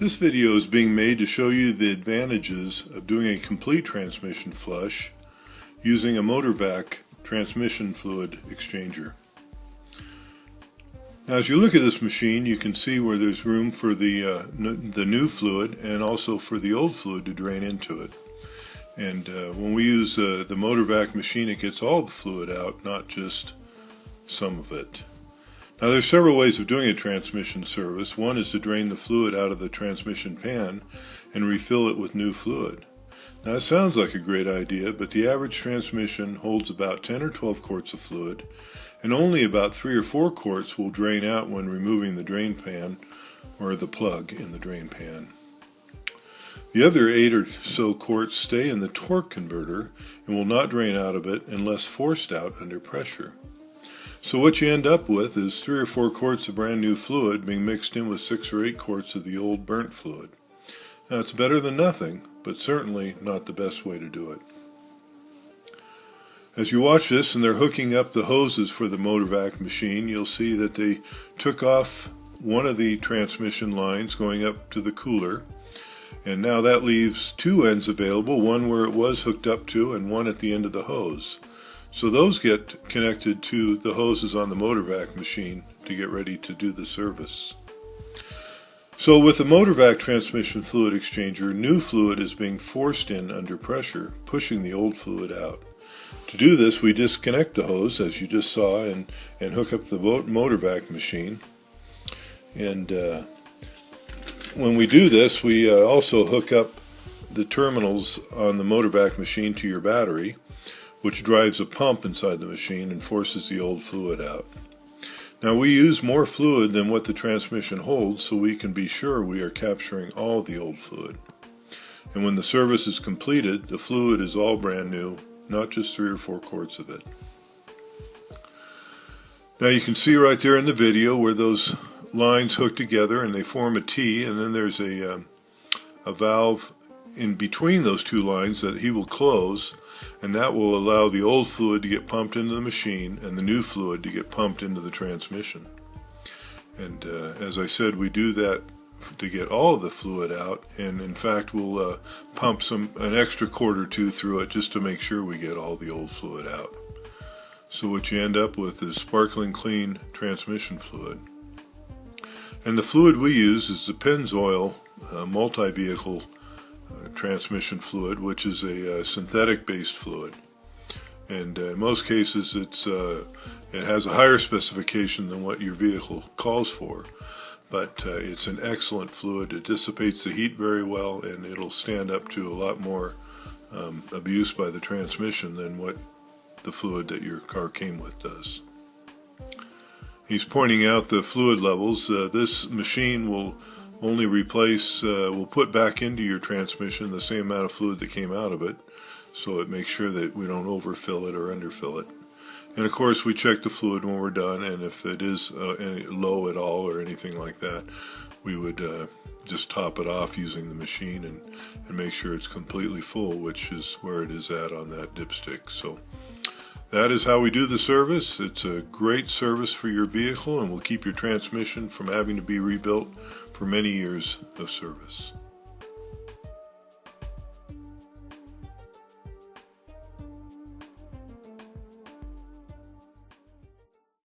This video is being made to show you the advantages of doing a complete transmission flush using a Motorvac transmission fluid exchanger. Now, as you look at this machine, you can see where there's room for the new fluid and also for the old fluid to drain into it. And when we use the Motorvac machine, it gets all the fluid out, not just some of it. Now, there's several ways of doing a transmission service. One is to drain the fluid out of the transmission pan and refill it with new fluid. Now, it sounds like a great idea, but the average transmission holds about 10 or 12 quarts of fluid, and only about 3 or 4 quarts will drain out when removing the drain pan or the plug in the drain pan. The other 8 or so quarts stay in the torque converter and will not drain out of it unless forced out under pressure. So what you end up with is 3 or 4 quarts of brand new fluid being mixed in with 6 or 8 quarts of the old burnt fluid. Now, it's better than nothing, but certainly not the best way to do it. As you watch this and they're hooking up the hoses for the Motorvac machine, you'll see that they took off one of the transmission lines going up to the cooler, and now that leaves 2 ends available, one where it was hooked up to and one at the end of the hose. So those get connected to the hoses on the Motorvac machine to get ready to do the service. So with the Motorvac transmission fluid exchanger, new fluid is being forced in under pressure, pushing the old fluid out. To do this, we disconnect the hose, as you just saw, and hook up the Motorvac machine. And when we do this, we also hook up the terminals on the Motorvac machine to your battery, which drives a pump inside the machine and forces the old fluid out. Now, we use more fluid than what the transmission holds, so we can be sure we are capturing all the old fluid. And when the service is completed, the fluid is all brand new, not just 3 or 4 quarts of it. Now, you can see right there in the video where those lines hook together and they form a T, and then there's a valve in between those 2 lines that he will close, and that will allow the old fluid to get pumped into the machine and the new fluid to get pumped into the transmission. And as I said, we do that to get all of the fluid out, and in fact we'll pump an extra quart or 2 through it just to make sure we get all the old fluid out. So what you end up with is sparkling clean transmission fluid. And the fluid we use is the Pennzoil multi-vehicle transmission fluid, which is a synthetic-based fluid, and in most cases it has a higher specification than what your vehicle calls for, but it's an excellent fluid. It dissipates the heat very well, and it'll stand up to a lot more abuse by the transmission than what the fluid that your car came with does. He's pointing out the fluid levels. This machine will only replace, we'll put back into your transmission the same amount of fluid that came out of it, so it makes sure that we don't overfill it or underfill it. And of course, we check the fluid when we're done, and if it is low at all or anything like that, we would just top it off using the machine and make sure it's completely full, which is where it is at on that dipstick. So that is how we do the service. It's a great service for your vehicle and will keep your transmission from having to be rebuilt for many years of service.